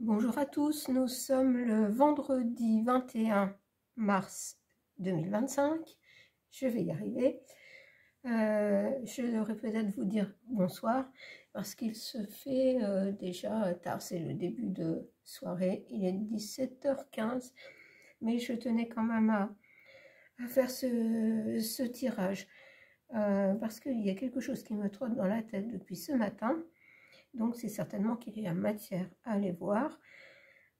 Bonjour à tous, nous sommes le vendredi 21 mars 2025. Je vais y arriver. Je devrais peut-être vous dire bonsoir parce qu'il se fait déjà tard, c'est le début de soirée, il est 17h15, mais je tenais quand même à faire ce tirage parce qu'il y a quelque chose qui me trotte dans la tête depuis ce matin, donc c'est certainement qu'il y a matière à aller voir.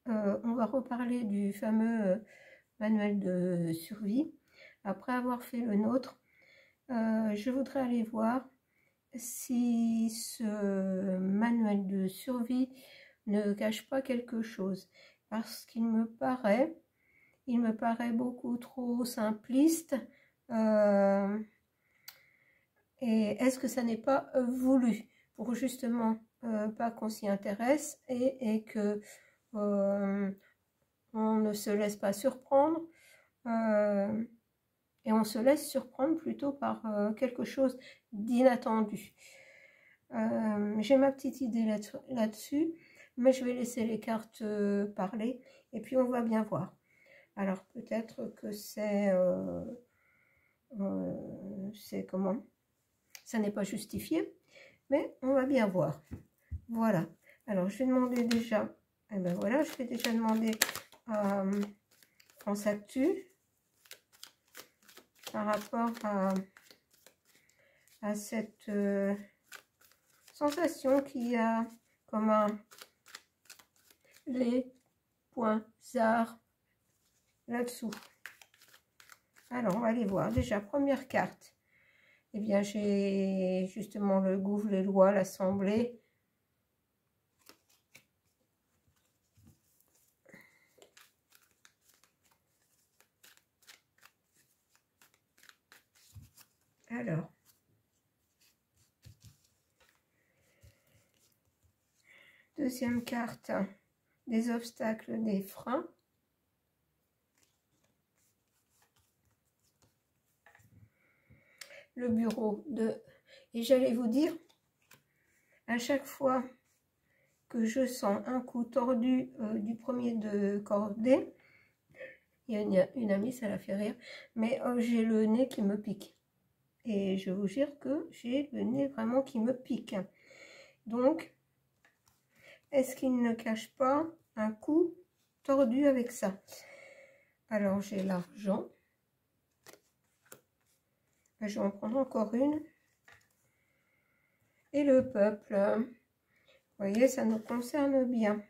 On va reparler du fameux manuel de survie. Après avoir fait le nôtre, je voudrais aller voir si ce manuel de survie ne cache pas quelque chose. Parce qu'il me paraît beaucoup trop simpliste. Et est-ce que ça n'est pas voulu pour justement pas qu'on s'y intéresse et que on ne se laisse pas surprendre et on se laisse surprendre plutôt par quelque chose d'inattendu. J'ai ma petite idée là-dessus, mais je vais laisser les cartes parler et puis on va bien voir. Alors peut-être que c'est comment? Ça n'est pas justifié, mais on va bien voir. Voilà. Alors je vais demander déjà, et ben voilà, je vais déjà demander à France Actu par rapport à cette sensation qui a comme les points arts là-dessous. Alors on va aller voir. Déjà première carte, eh bien j'ai justement le gouffre, les lois, l'Assemblée. Alors, deuxième carte, des obstacles, des freins. Le bureau de... Et j'allais vous dire, à chaque fois que je sens un coup tordu du premier de cordée, il y a une amie, ça la fait rire, mais j'ai le nez qui me pique. Et je vous jure que j'ai le nez vraiment qui me pique. Donc, est-ce qu'il ne cache pas un coup tordu avec ça? Alors, j'ai l'argent. Je vais en prendre encore une. Et le peuple. Vous voyez, ça nous concerne bien.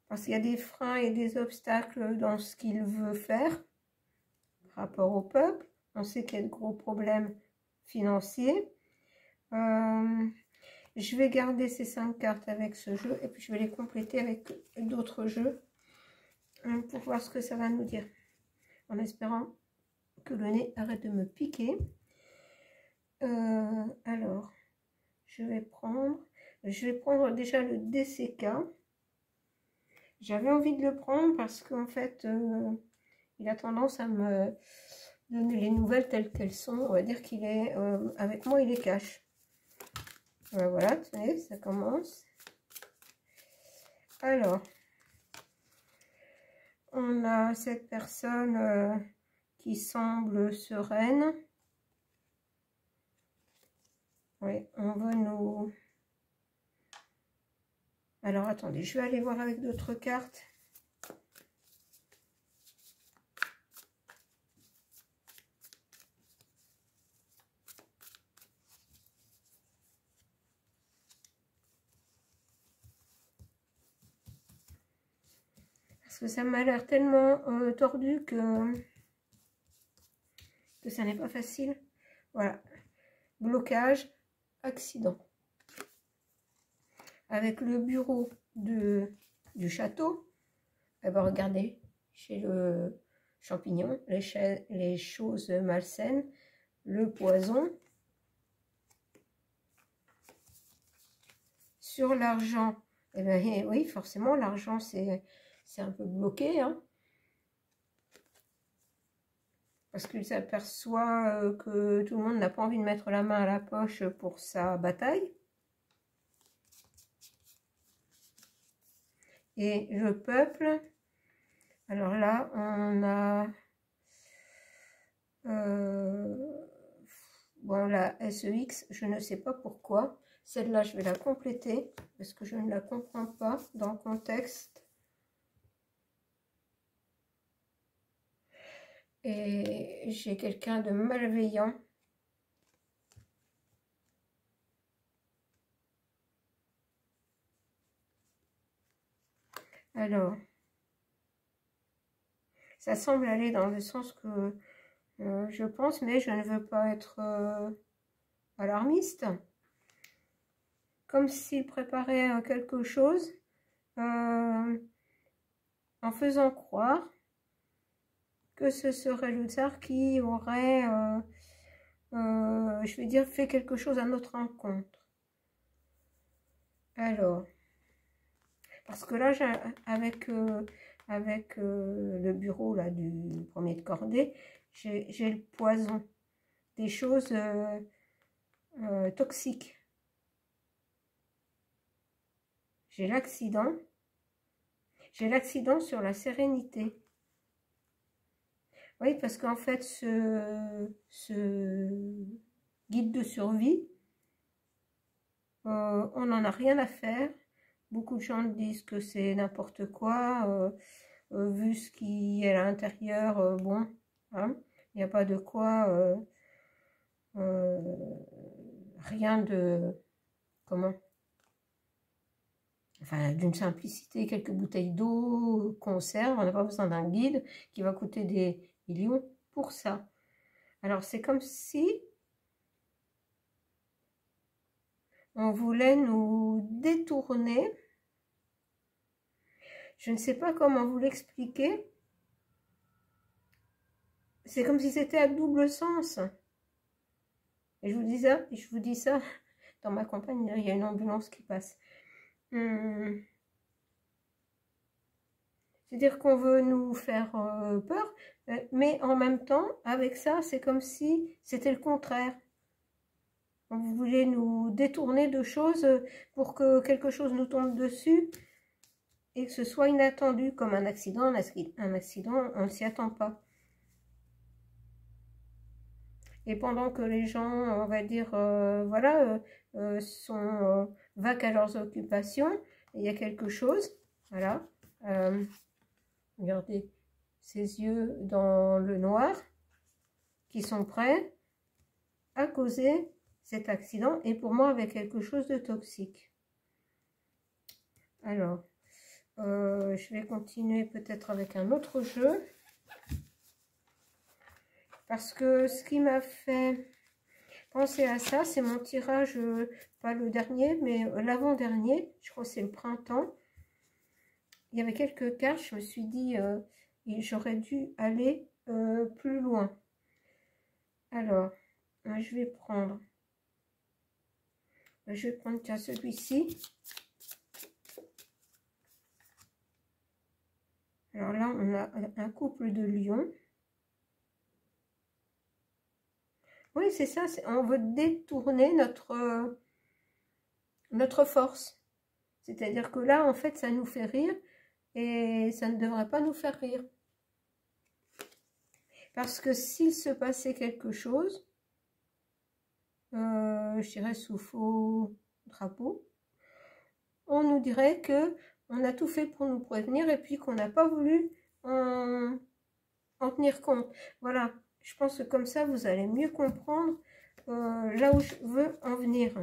Parce qu'il y a des freins et des obstacles dans ce qu'il veut faire par rapport au peuple. On sait qu'il y a de gros problèmes financiers. Je vais garder ces 5 cartes avec ce jeu et puis je vais les compléter avec d'autres jeux pour voir ce que ça va nous dire. En espérant que le nez arrête de me piquer. Alors, je vais prendre déjà le DCK. J'avais envie de le prendre parce qu'en fait, il a tendance à me donner les nouvelles telles qu'elles sont. On va dire qu'il est, avec moi, il est cash. Voilà, tenez, ça commence. Alors, on a cette personne qui semble sereine. Oui, on veut nous... Alors, attendez, je vais aller voir avec d'autres cartes. Parce que ça m'a l'air tellement tordu que ça n'est pas facile. Voilà. Blocage, accident. Avec le bureau du château, eh ben regardez, chez le champignon, les choses malsaines, le poison. Sur l'argent, eh ben oui, forcément, l'argent, c'est un peu bloqué, hein, parce qu'il s'aperçoit que tout le monde n'a pas envie de mettre la main à la poche pour sa bataille. et le peuple. Alors là, on a bon, la SEX, je ne sais pas pourquoi. Celle-là, je vais la compléter parce que je ne la comprends pas dans le contexte. Et j'ai quelqu'un de malveillant. Alors, ça semble aller dans le sens que je pense, mais je ne veux pas être alarmiste. Comme s'il préparait quelque chose en faisant croire que ce serait le tsar qui aurait, je vais dire, fait quelque chose à notre rencontre. Alors, parce que là, avec le bureau là, du premier de cordée, j'ai le poison, des choses toxiques. J'ai l'accident sur la sérénité. Oui, parce qu'en fait, ce guide de survie, on n'en a rien à faire. Beaucoup de gens disent que c'est n'importe quoi, vu ce qui est à l'intérieur, bon, hein, il n'y a pas de quoi, rien de, comment, enfin, d'une simplicité, quelques bouteilles d'eau, conserve, on n'a pas besoin d'un guide qui va coûter des millions pour ça. Alors, c'est comme si on voulait nous détourner. Je ne sais pas comment vous l'expliquer. C'est comme si c'était à double sens. Et je vous dis ça, dans ma campagne, il y a une ambulance qui passe. C'est-à-dire qu'on veut nous faire peur, mais en même temps, avec ça, c'est comme si c'était le contraire. Vous voulez nous détourner de choses pour que quelque chose nous tombe dessus et que ce soit inattendu, comme un accident. Un accident, on ne s'y attend pas. Et pendant que les gens, on va dire, voilà, sont vagues à leurs occupations, il y a quelque chose, voilà. Regardez ses yeux dans le noir qui sont prêts à causer cet accident et pour moi avec quelque chose de toxique. Alors, je vais continuer peut-être avec un autre jeu parce que ce qui m'a fait penser à ça, c'est mon tirage, pas le dernier, mais l'avant-dernier, je crois que c'est le printemps. Il y avait quelques cartes, je me suis dit, j'aurais dû aller plus loin. Alors, je vais prendre tiens, celui-ci. Alors là, on a un couple de lions. Oui, c'est ça, on veut détourner notre force. C'est-à-dire que là, en fait, ça nous fait rire et ça ne devrait pas nous faire rire. Parce que s'il se passait quelque chose, je dirais sous faux drapeau, on nous dirait que on a tout fait pour nous prévenir et puis qu'on n'a pas voulu en tenir compte. Voilà, je pense que comme ça, vous allez mieux comprendre là où je veux en venir.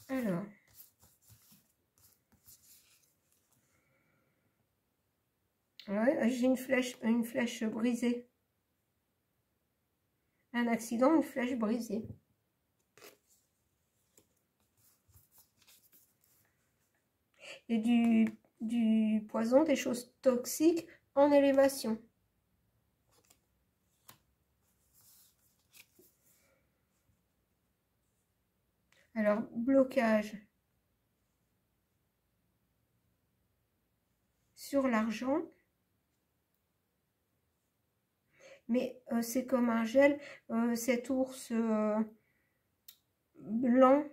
Alors, ouais, j'ai une flèche brisée. Un accident, une flèche brisée. Et du poison, des choses toxiques en élévation. Alors, blocage sur l'argent. mais c'est comme un gel. Cet ours blanc,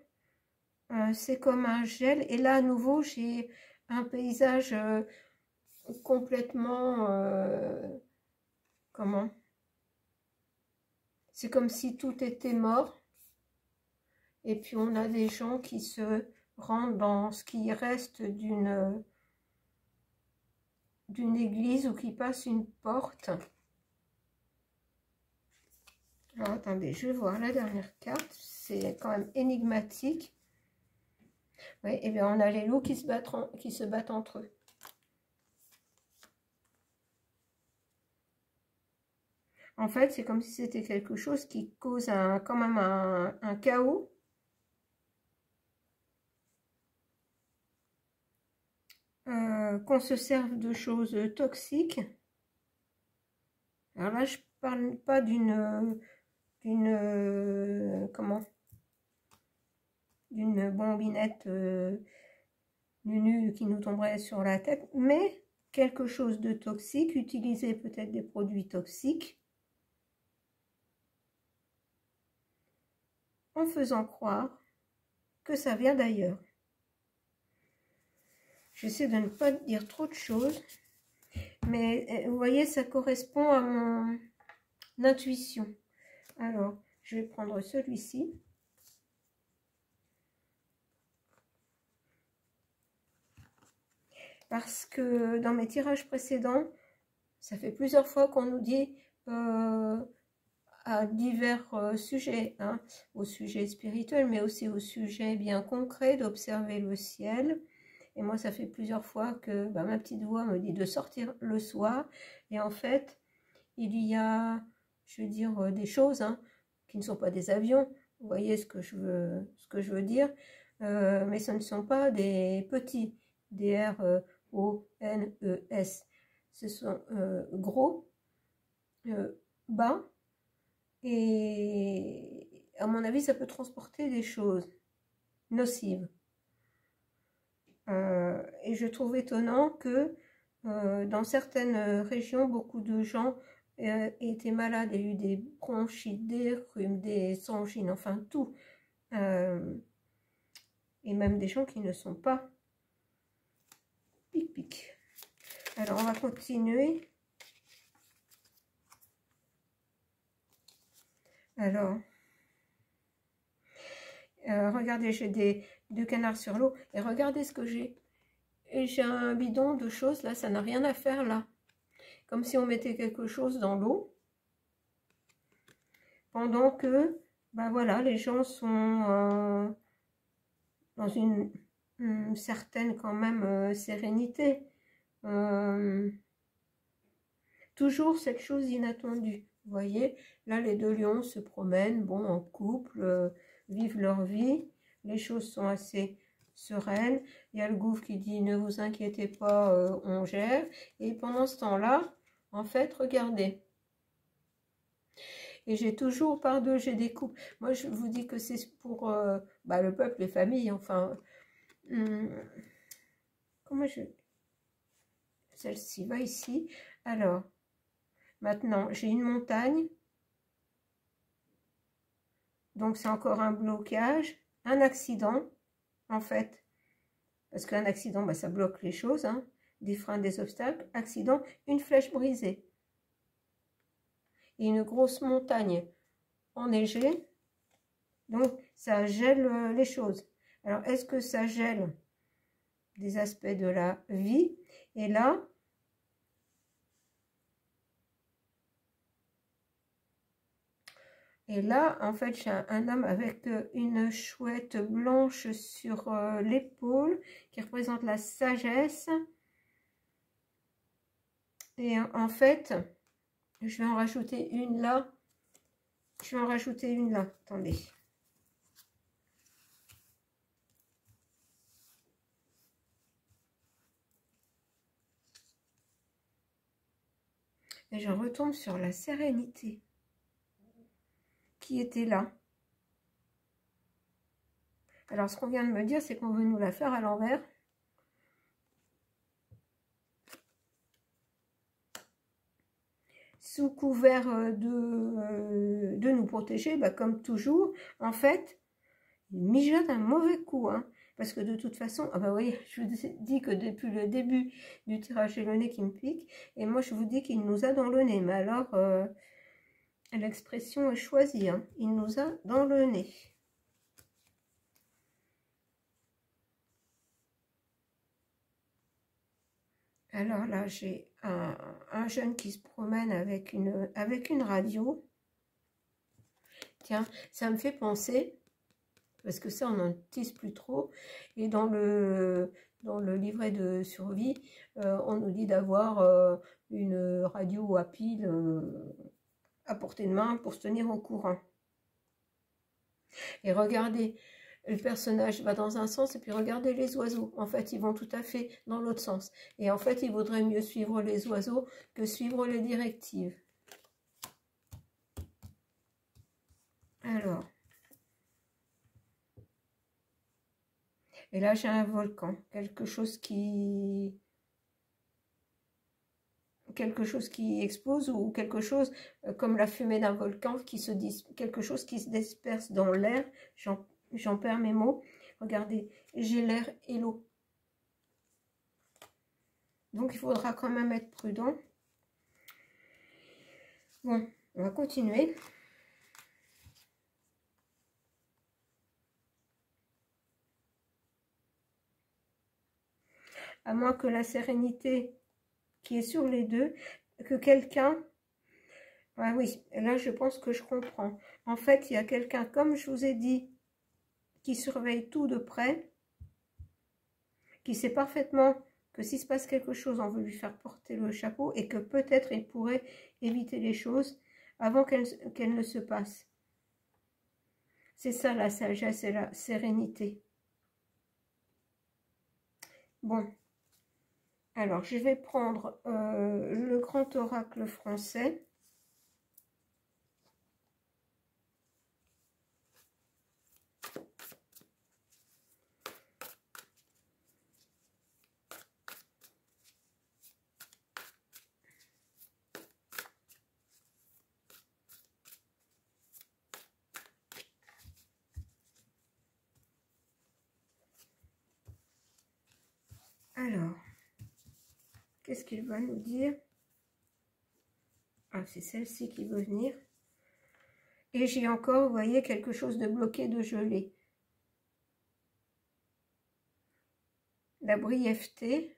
c'est comme un gel. Et là, à nouveau, j'ai un paysage complètement... comment? C'est comme si tout était mort. Et puis, on a des gens qui se rendent dans ce qui reste d'une église ou qui passent une porte. Alors, attendez, je vais voir la dernière carte. C'est quand même énigmatique. Oui, et bien on a les loups qui se battent entre eux. En fait, c'est comme si c'était quelque chose qui cause quand même un chaos. Qu'on se serve de choses toxiques. Alors là, je parle pas d'une bombinette nunu qui nous tomberait sur la tête, mais quelque chose de toxique, utiliser peut-être des produits toxiques, en faisant croire que ça vient d'ailleurs. J'essaie de ne pas dire trop de choses, mais vous voyez, ça correspond à mon intuition. Alors, je vais prendre celui-ci. Parce que dans mes tirages précédents, ça fait plusieurs fois qu'on nous dit à divers sujets, hein, au sujet spirituel, mais aussi au sujet bien concret d'observer le ciel. Et moi, ça fait plusieurs fois que ma petite voix me dit de sortir le soir. Et en fait, il y a, je veux dire, des choses hein, qui ne sont pas des avions. Vous voyez ce que je veux dire. Mais ce ne sont pas des petits, des R-O-N-E-S. Ce sont gros, bas. Et à mon avis, ça peut transporter des choses nocives. Et je trouve étonnant que dans certaines régions, beaucoup de gens étaient malades et eu des bronchites, des rhumes, des angines, enfin tout. Et même des gens qui ne sont pas pic-pic. Alors, on va continuer. Alors, regardez, j'ai deux canards sur l'eau. Et regardez ce que j'ai. Et j'ai un bidon de choses, là, ça n'a rien à faire, là. Comme si on mettait quelque chose dans l'eau. Pendant que, voilà, les gens sont dans une certaine, quand même, sérénité. Toujours cette chose inattendue. Vous voyez, là, les deux lions se promènent, bon, en couple, vivent leur vie. Les choses sont assez sereines. Il y a le gouffre qui dit, ne vous inquiétez pas, on gère. Et pendant ce temps-là, en fait, regardez. Et j'ai toujours par deux, j'ai des couples. Moi, je vous dis que c'est pour le peuple, les familles, enfin. Comment je... Celle-ci va ici. Alors, maintenant, j'ai une montagne. Donc, c'est encore un blocage. Un accident, en fait. Parce qu'un accident, ça bloque les choses. Hein. Des freins, des obstacles. Accident, une flèche brisée. Et une grosse montagne enneigée. Donc, ça gèle les choses. Alors, est-ce que ça gèle des aspects de la vie? Et là, en fait, j'ai un homme avec une chouette blanche sur l'épaule qui représente la sagesse. Et en fait, je vais en rajouter une là. Je vais en rajouter une là. Attendez. Et je retombe sur la sérénité qui était là. Alors, ce qu'on vient de me dire, c'est qu'on veut nous la faire à l'envers. sous couvert de nous protéger, bah, comme toujours, en fait, il mijote un mauvais coup, hein, parce que de toute façon, ah bah oui, je vous dis que depuis le début du tirage, j'ai le nez qui me pique, et moi je vous dis qu'il nous a dans le nez, mais alors, l'expression est choisie, hein, il nous a dans le nez. Alors là, j'ai un jeune qui se promène avec une radio. Tiens, ça me fait penser, parce que ça, on n'en utilise plus trop, et dans le livret de survie, on nous dit d'avoir une radio à pile à portée de main pour se tenir au courant. Et regardez, le personnage va dans un sens et puis regardez les oiseaux. En fait, ils vont tout à fait dans l'autre sens. Et en fait, il vaudrait mieux suivre les oiseaux que suivre les directives. Alors. Et là, j'ai un volcan. Quelque chose qui explose ou quelque chose comme la fumée d'un volcan quelque chose qui se disperse dans l'air. J'en perds mes mots. Regardez, j'ai l'air et l'eau. Donc, il faudra quand même être prudent. Bon, on va continuer. À moins que la sérénité qui est sur les deux, que quelqu'un... Ah oui, là, je pense que je comprends. En fait, il y a quelqu'un, comme je vous ai dit, qui surveille tout de près, qui sait parfaitement que s'il se passe quelque chose, on veut lui faire porter le chapeau et que peut-être il pourrait éviter les choses avant qu'elles ne se passent. C'est ça la sagesse et la sérénité. Bon, alors je vais prendre le grand oracle français. Alors, qu'est-ce qu'il va nous dire? Ah, c'est celle-ci qui veut venir. Et j'ai encore, vous voyez, quelque chose de bloqué, de gelé. La brièveté,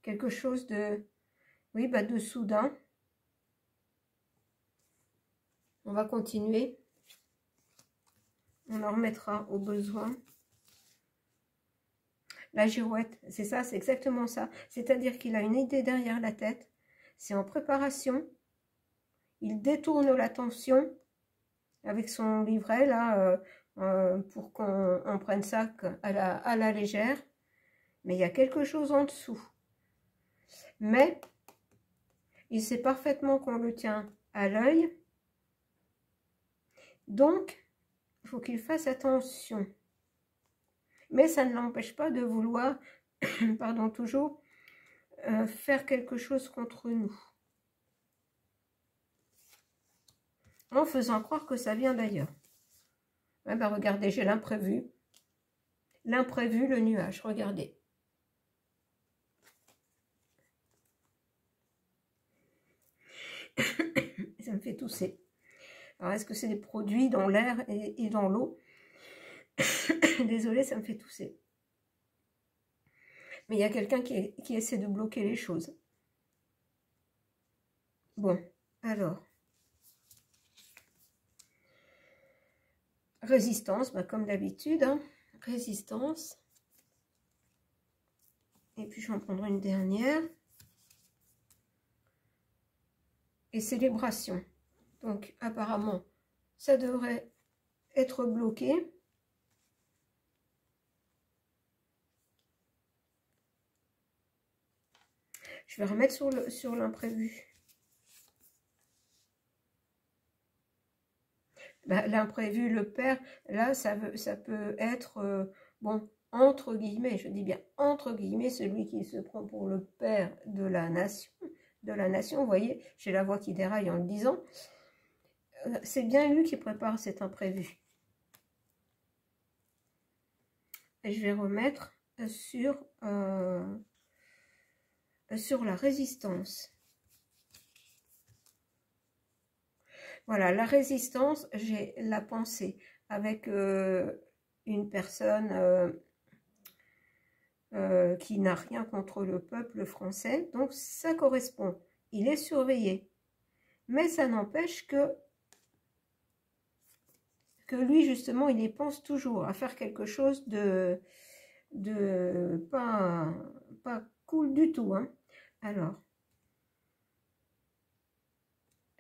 quelque chose de, oui, bah de soudain. On va continuer. On en remettra au besoin. La girouette, c'est ça, c'est exactement ça. C'est-à-dire qu'il a une idée derrière la tête. C'est en préparation. Il détourne l'attention avec son livret, là, pour qu'on prenne ça à la légère. Mais il y a quelque chose en dessous. Mais il sait parfaitement qu'on le tient à l'œil. Donc, il faut qu'il fasse attention. Mais ça ne l'empêche pas de vouloir, pardon, toujours faire quelque chose contre nous. En faisant croire que ça vient d'ailleurs. Eh ben, regardez, j'ai l'imprévu. L'imprévu, le nuage, regardez. Ça me fait tousser. Alors, est-ce que c'est des produits dans l'air et dans l'eau? Désolée, ça me fait tousser. Mais il y a quelqu'un qui essaie de bloquer les choses. Bon, alors. Résistance, bah, comme d'habitude. Hein. Résistance. Et puis, je vais en prendre une dernière. Et célébration. Donc, apparemment, ça devrait être bloqué. Je vais remettre sur l'imprévu. Bah, l'imprévu, le père, là, ça peut être, bon, entre guillemets, je dis bien entre guillemets, celui qui se prend pour le père de la nation, de la nation. Vous voyez, j'ai la voix qui déraille en le disant. C'est bien lui qui prépare cet imprévu. Et je vais remettre sur la résistance. Voilà, la résistance, j'ai la pensée avec une personne qui n'a rien contre le peuple français. Donc ça correspond. Il est surveillé. Mais ça n'empêche que lui, justement, il y pense toujours à faire quelque chose de pas cool du tout. Hein. Alors,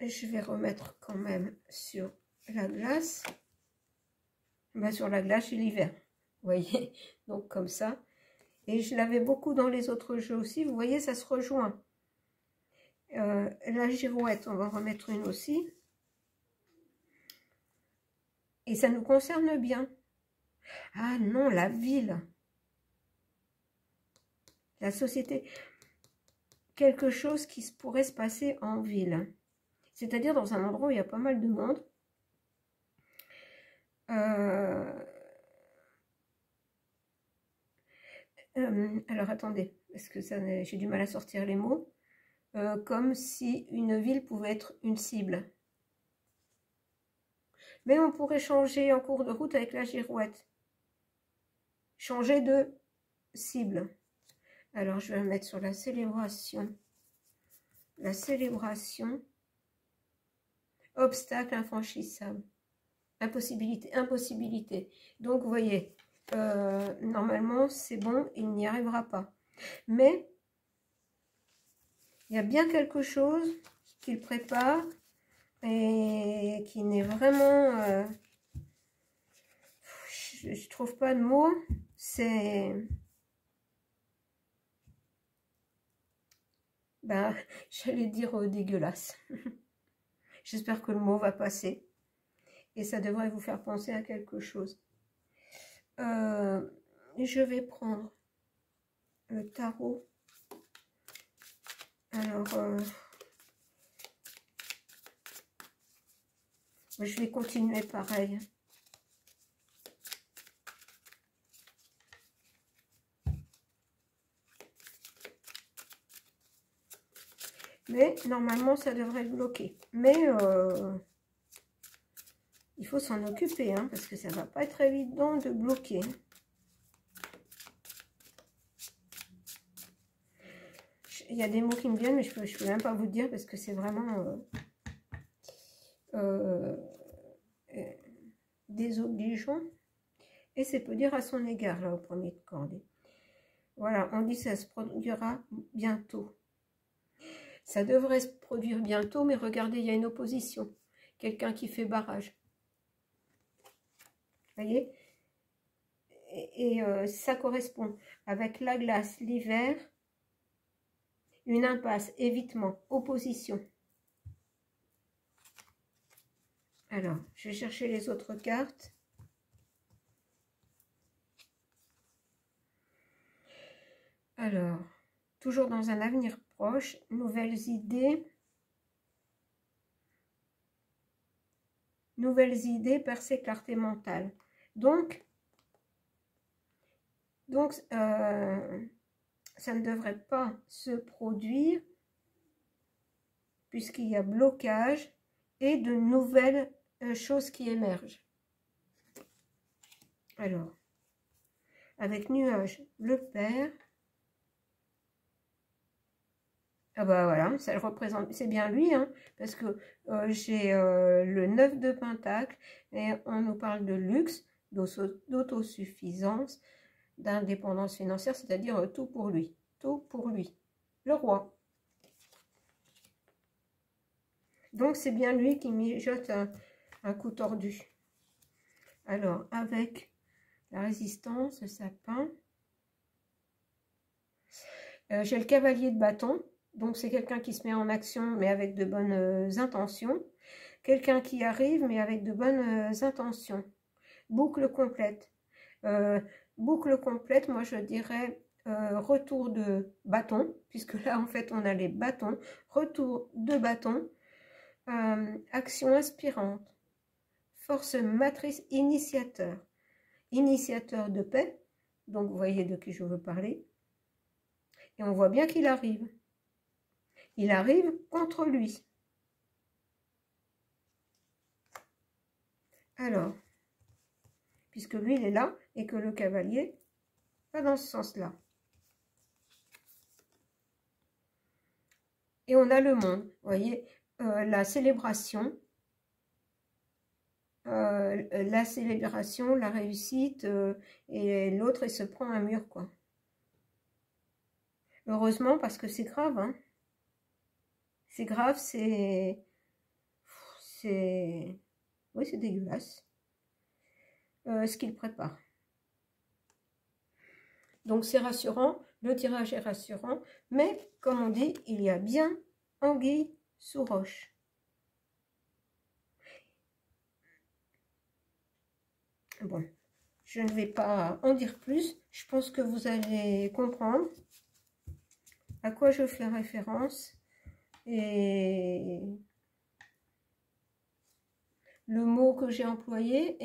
je vais remettre quand même sur la glace. Ben, sur la glace, c'est l'hiver. Vous voyez, donc comme ça. Et je l'avais beaucoup dans les autres jeux aussi. Vous voyez, ça se rejoint. La girouette, on va en remettre une aussi. Et ça nous concerne bien. Ah non, la ville. La société. Quelque chose qui pourrait se passer en ville. C'est-à-dire dans un endroit où il y a pas mal de monde. Alors attendez, parce que j'ai du mal à sortir les mots. Comme si une ville pouvait être une cible. Mais on pourrait changer en cours de route avec la girouette. Changer de cible. Alors je vais mettre sur la célébration. La célébration. Obstacle infranchissable. Impossibilité, impossibilité. Donc vous voyez, normalement c'est bon, il n'y arrivera pas. Mais il y a bien quelque chose qu'il prépare et qui n'est vraiment... je trouve pas de mots. C'est... Ben, j'allais dire dégueulasse. J'espère que le mot va passer. Et ça devrait vous faire penser à quelque chose. Je vais prendre le tarot. Alors, je vais continuer pareil. Mais normalement, ça devrait bloquer. Mais il faut s'en occuper, hein, parce que ça ne va pas être évident de bloquer. Il y a des mots qui me viennent, mais je peux même pas vous dire parce que c'est vraiment désobligeant. Et c'est peut dire à son égard, là, au premier de cordée. Voilà, on dit que ça se produira bientôt. Ça devrait se produire bientôt, mais regardez, il y a une opposition. Quelqu'un qui fait barrage. Vous voyez? Et ça correspond avec la glace, l'hiver, une impasse, évitement, opposition. Alors, je vais chercher les autres cartes. Alors, toujours dans un avenir proche, nouvelles idées, percée, clarté mentale. Donc ça ne devrait pas se produire puisqu'il y a blocage et de nouvelles choses qui émergent. Alors, avec nuage, le père. Ah bah voilà, ça le représente, c'est bien lui, hein, parce que j'ai le 9 de Pentacle et on nous parle de luxe, d'autosuffisance, d'indépendance financière, c'est-à-dire tout pour lui, le roi. Donc c'est bien lui qui mijote un coup tordu. Alors avec la résistance, le sapin, j'ai le cavalier de bâton. Donc, c'est quelqu'un qui se met en action, mais avec de bonnes intentions. Quelqu'un qui arrive, mais avec de bonnes intentions. Boucle complète. Boucle complète, moi, je dirais retour de bâton, puisque là en fait on a les bâtons, retour de bâton, action inspirante, force matrice initiateur, initiateur de paix, donc vous voyez de qui je veux parler, et on voit bien qu'il arrive. Il arrive contre lui. Alors, puisque lui il est là, et que le cavalier va dans ce sens-là. Et on a le monde, vous voyez, la célébration, la réussite, et l'autre il se prend un mur, quoi. Heureusement, parce que c'est grave, hein. C'est grave, oui, c'est dégueulasse, ce qu'il prépare. Donc c'est rassurant, le tirage est rassurant, mais comme on dit, il y a bien anguille sous roche. Bon, je ne vais pas en dire plus, je pense que vous allez comprendre à quoi je fais référence, et le mot que j'ai employé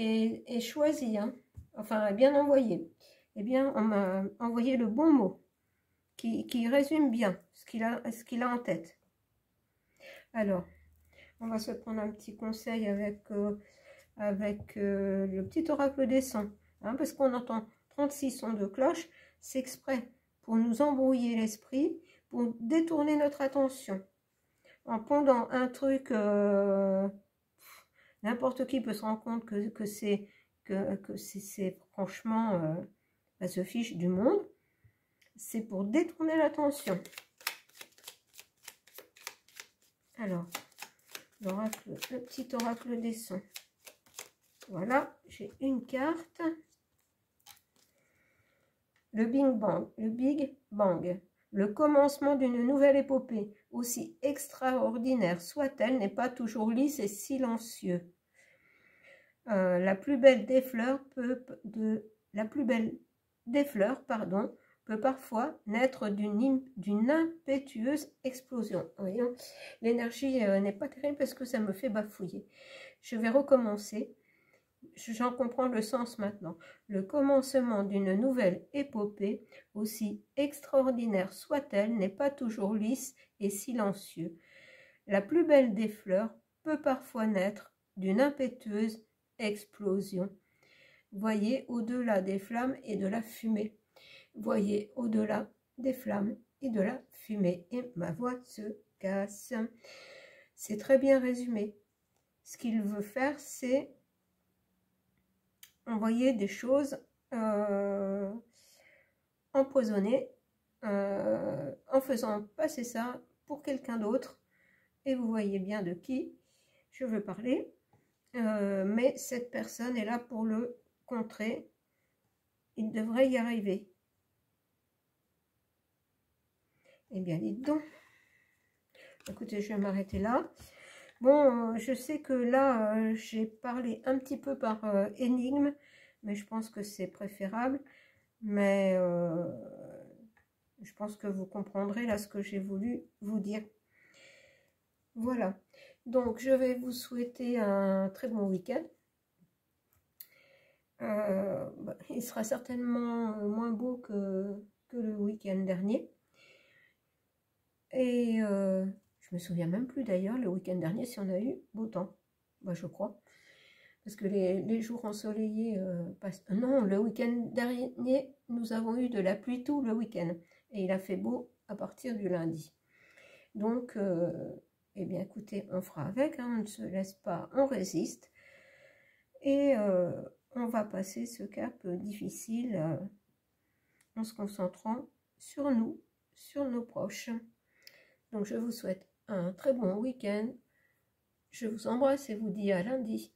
est choisi, hein. Enfin bien envoyé. Eh bien, on m'a envoyé le bon mot, qui résume bien ce qu'il a en tête. Alors, on va se prendre un petit conseil avec le petit oracle des sons, hein, parce qu'on entend 36 sons de cloche, c'est exprès pour nous embrouiller l'esprit, pour détourner notre attention. En pondant un truc, n'importe qui peut se rendre compte que c'est franchement... elle se fiche du monde, c'est pour détourner l'attention. Alors, le petit oracle des sons. Voilà, j'ai une carte. Le Big Bang. Le commencement d'une nouvelle épopée, aussi extraordinaire soit-elle, n'est pas toujours lisse et silencieux. La plus belle des fleurs peut parfois naître d'une impétueuse explosion. Voyons, l'énergie n'est pas terrible parce que ça me fait bafouiller. Je vais recommencer. J'en comprends le sens maintenant. Le commencement d'une nouvelle épopée, aussi extraordinaire soit-elle, n'est pas toujours lisse et silencieux. La plus belle des fleurs peut parfois naître d'une impétueuse explosion. Voyez au-delà des flammes et de la fumée. Voyez au-delà des flammes et de la fumée. Et ma voix se casse. C'est très bien résumé. Ce qu'il veut faire, c'est envoyer des choses empoisonnées en faisant passer ça pour quelqu'un d'autre. Et vous voyez bien de qui je veux parler. Mais cette personne est là pour le contrer. Il devrait y arriver. Eh bien, dites donc. Écoutez, je vais m'arrêter là. Bon, je sais que là, j'ai parlé un petit peu par énigme, mais je pense que c'est préférable. Mais je pense que vous comprendrez là ce que j'ai voulu vous dire. Voilà. Donc, je vais vous souhaiter un très bon week-end. Il sera certainement moins beau que le week-end dernier. Et je me souviens même plus d'ailleurs le week-end dernier si on a eu beau temps. Bah, je crois. Parce que les jours ensoleillés passent. Non, le week-end dernier, nous avons eu de la pluie tout le week-end. Et il a fait beau à partir du lundi. Donc, eh bien écoutez, on fera avec, hein, on ne se laisse pas, on résiste. Et on va passer ce cap difficile en se concentrant sur nous, sur nos proches. Donc je vous souhaite un très bon week-end. Je vous embrasse et vous dis à lundi.